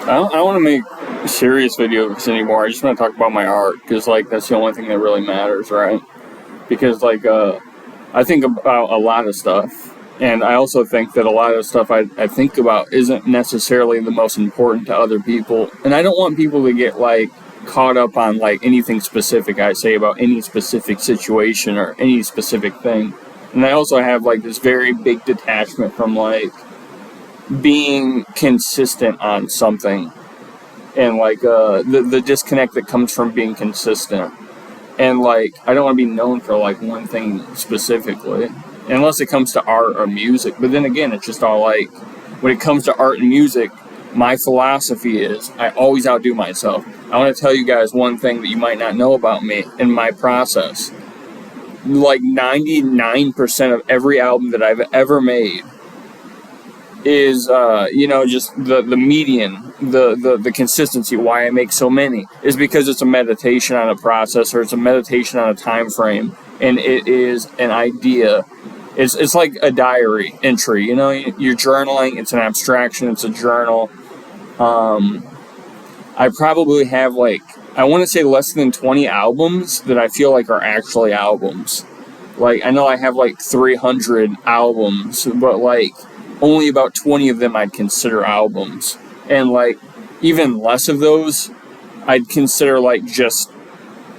I don't want to make serious videos anymore. I just want to talk about my art because, like, that's the only thing that really matters, right? Because, like, I think about a lot of stuff, and I also think that a lot of stuff I think about isn't necessarily the most important to other people. And I don't want people to get, like, caught up on, like, anything specific I say about any specific situation or any specific thing. And I also have, like, this very big detachment from, like, being consistent on something, and like the disconnect that comes from being consistent. And like, I don't want to be known for like one thing specifically, unless it comes to art or music. But then again, it's just all like, when it comes to art and music, my philosophy is I always outdo myself. I want to tell you guys one thing that you might not know about me in my process. Like 99% of every album that I've ever made is just the median, the consistency. Why I make so many is because it's a meditation on a process, or it's a meditation on a time frame, and it is an idea. It's like a diary entry, you're journaling. It's an abstraction. It's a journal. I probably have, like, I want to say less than 20 albums that I feel like are actually albums. Like, I know I have like 300 albums, but like only about 20 of them I'd consider albums. And, like, even less of those I'd consider, like, just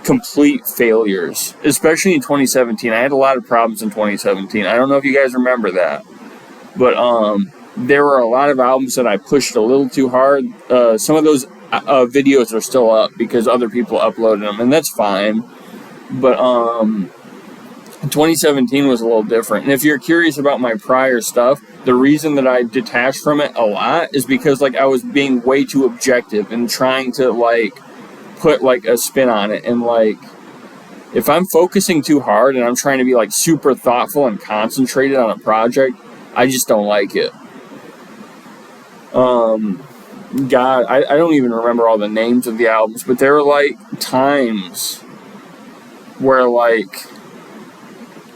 complete failures. Especially in 2017. I had a lot of problems in 2017. I don't know if you guys remember that. But, there were a lot of albums that I pushed a little too hard. Some of those videos are still up because other people uploaded them, and that's fine. But, 2017 was a little different. And if you're curious about my prior stuff, the reason that I detached from it a lot is because, like, I was being way too objective and trying to, like, put, like, a spin on it. And, like, if I'm focusing too hard and I'm trying to be, like, super thoughtful and concentrated on a project, I just don't like it. God, I don't even remember all the names of the albums, but there were, like, times where, like,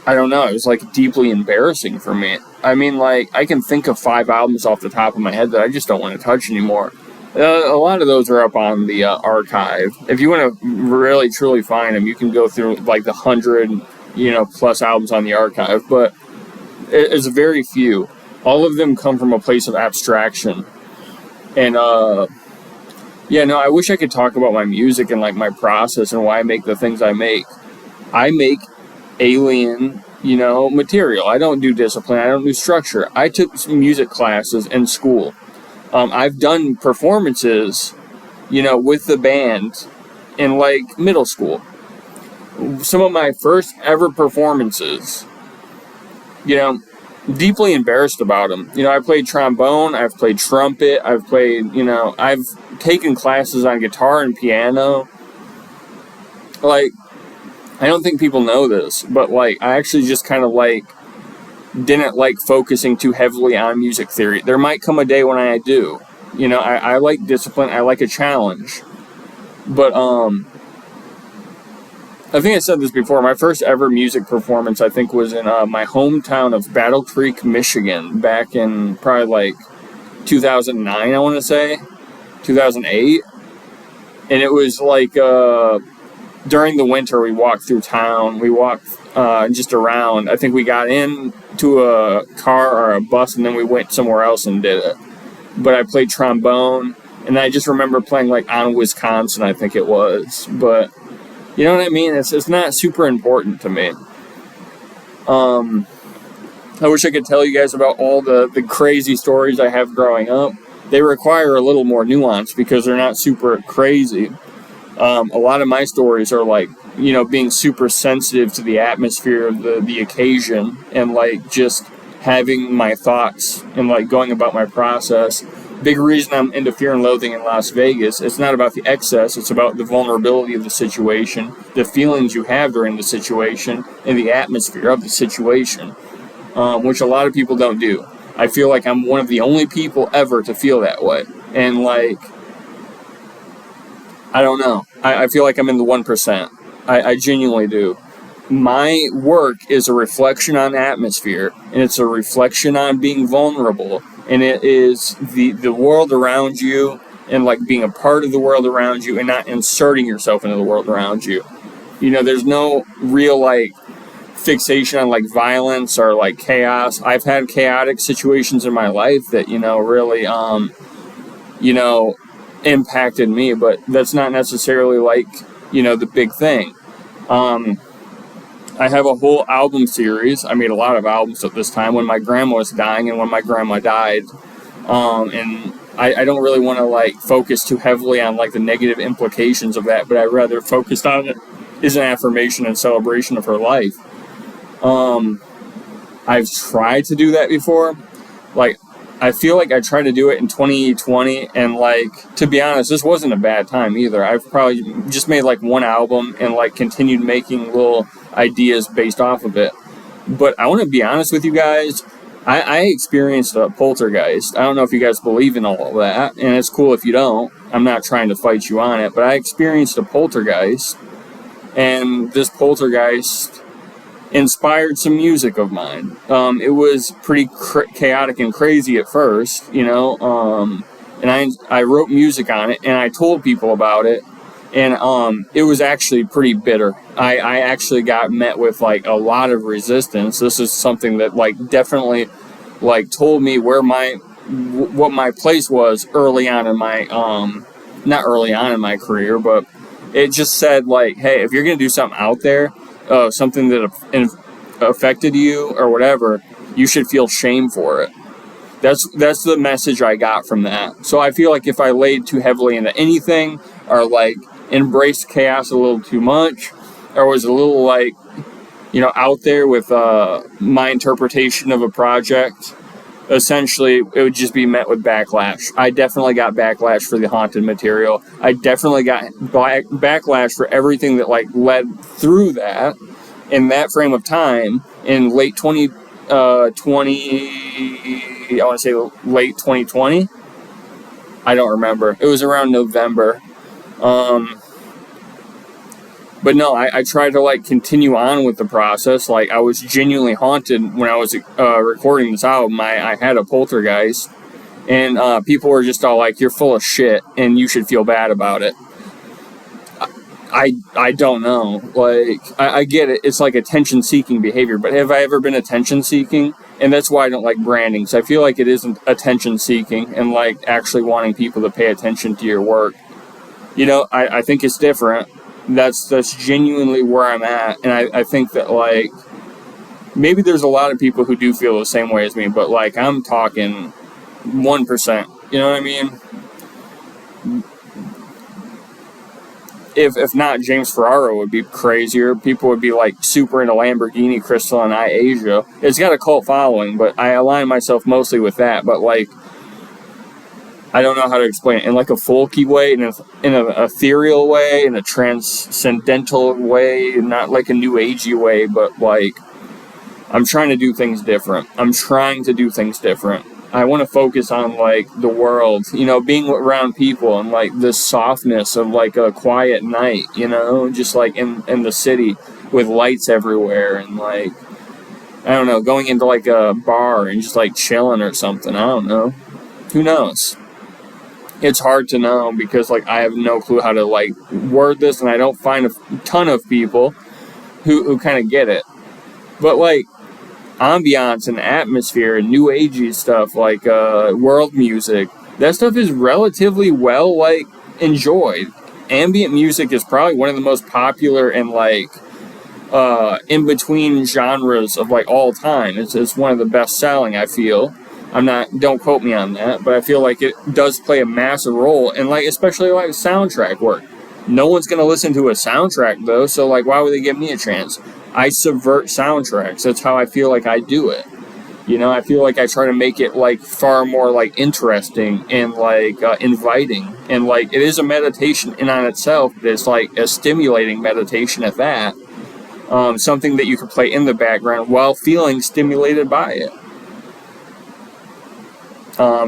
I don't know, it was, like, deeply embarrassing for me. I mean, like, I can think of 5 albums off the top of my head that I just don't want to touch anymore. A lot of those are up on the archive. If you want to really, truly find them, you can go through, like, the 100, plus albums on the archive. But it's very few. All of them come from a place of abstraction. And, I wish I could talk about my music and, like, my process and why I make the things I make. I make alien, material. I don't do discipline. I don't do structure. I took some music classes in school. I've done performances, with the band in, like, middle school. Some of my first ever performances, deeply embarrassed about them. I played trombone. I've played trumpet. I've played, I've taken classes on guitar and piano. Like, I don't think people know this, but, like, I actually just kind of, like, didn't like focusing too heavily on music theory. There might come a day when I do. I like discipline. I like a challenge. But, I think I said this before. My first ever music performance, I think, was in my hometown of Battle Creek, Michigan, back in probably, like, 2009, I want to say. 2008. And it was, like, during the winter, we walked through town. We walked just around. I think we got into a car or a bus, and then we went somewhere else and did it. But I played trombone, and I just remember playing, like, on Wisconsin, I think it was. But, you know what I mean? It's not super important to me. I wish I could tell you guys about all the crazy stories I have growing up. They require a little more nuance because they're not super crazy. A lot of my stories are, like, being super sensitive to the atmosphere of the occasion, and, like, just having my thoughts and, like, going about my process. Big reason I'm into Fear and Loathing in Las Vegas, it's not about the excess, it's about the vulnerability of the situation, the feelings you have during the situation, and the atmosphere of the situation, which a lot of people don't do. I feel like I'm one of the only people ever to feel that way. And, like, I don't know. I feel like I'm in the 1%. I genuinely do. My work is a reflection on atmosphere, and it's a reflection on being vulnerable, and it is the world around you and like being a part of the world around you and not inserting yourself into the world around you. You know, there's no real like fixation on like violence or like chaos. I've had chaotic situations in my life that, you know, really impacted me, but that's not necessarily like, you know, the big thing. I have a whole album series. I made a lot of albums at this time when my grandma was dying and when my grandma died. And I don't really want to like focus too heavily on like the negative implications of that, but I rather focused on it as an affirmation and celebration of her life. I've tried to do that before. Like, I feel like I tried to do it in 2020, and like, to be honest, this wasn't a bad time either. I've probably just made like one album and like continued making little ideas based off of it. But I want to be honest with you guys. I experienced a poltergeist. I don't know if you guys believe in all of that, and it's cool if you don't. I'm not trying to fight you on it, but I experienced a poltergeist, and this poltergeist inspired some music of mine. It was pretty chaotic and crazy at first, you know, and I wrote music on it, and I told people about it, and it was actually pretty bitter. I actually got met with like a lot of resistance. This is something that like definitely like told me what my place was early on in my not early on in my career, but it just said like, hey, if you're gonna do something out there, something that affected you or whatever, you should feel shame for it. That's the message I got from that. So I feel like if I laid too heavily into anything, or like embraced chaos a little too much, or was a little like, you know, out there with my interpretation of a project, essentially it would just be met with backlash. I definitely got backlash for the haunted material. I definitely got backlash for everything that like led through that in that frame of time in late 2020. I want to say late 2020. I don't remember. It was around November. But no, I tried to like continue on with the process. Like, I was genuinely haunted when I was recording this album. I had a poltergeist, and people were just all like, "You're full of shit, and you should feel bad about it." I don't know. Like, I get it. It's like attention-seeking behavior, but have I ever been attention-seeking? And that's why I don't like branding. because I feel like it isn't attention-seeking and like actually wanting people to pay attention to your work. You know, I think it's different. That's genuinely where I'm at, and I think that like maybe there's a lot of people who do feel the same way as me, but like I'm talking 1%. You know what I mean? If not, James Ferraro would be crazier. People would be like super into Lamborghini Crystal and Asia. It's got a cult following, but I align myself mostly with that. But like, I don't know how to explain it in like a folky way, in an ethereal way, in a transcendental way, not like a new agey way, but like I'm trying to do things different. I want to focus on like the world, you know, being around people and like the softness of like a quiet night, you know, just like in the city with lights everywhere, and like, I don't know, going into like a bar and just like chilling or something. I don't know. Who knows? It's hard to know because like I have no clue how to like word this, and I don't find a ton of people who kind of get it. But like ambiance and atmosphere and new agey stuff, like world music, that stuff is relatively well like enjoyed. Ambient music is probably one of the most popular and like in between genres of like all time. It's one of the best selling, I feel. Don't quote me on that, but I feel like it does play a massive role in like, especially like soundtrack work. No one's gonna listen to a soundtrack though, so like why would they give me a chance? I subvert soundtracks. That's how I feel like I do it. You know, I feel like I try to make it like far more like interesting and like inviting, and like it is a meditation in on itself. It's like a stimulating meditation at that. Something that you can play in the background while feeling stimulated by it.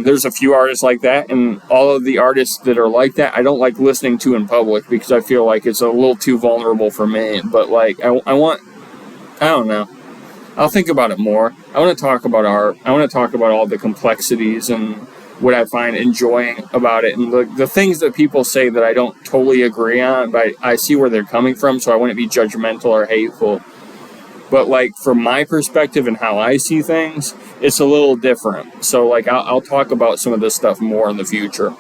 There's a few artists like that, and all of the artists that are like that, I don't like listening to in public because I feel like it's a little too vulnerable for me. But like, I don't know. I'll think about it more. I want to talk about art. I want to talk about all the complexities and what I find enjoying about it. And the things that people say that I don't totally agree on, but I see where they're coming from, so I wouldn't be judgmental or hateful. But, like, from my perspective and how I see things, it's a little different. So, like, I'll talk about some of this stuff more in the future.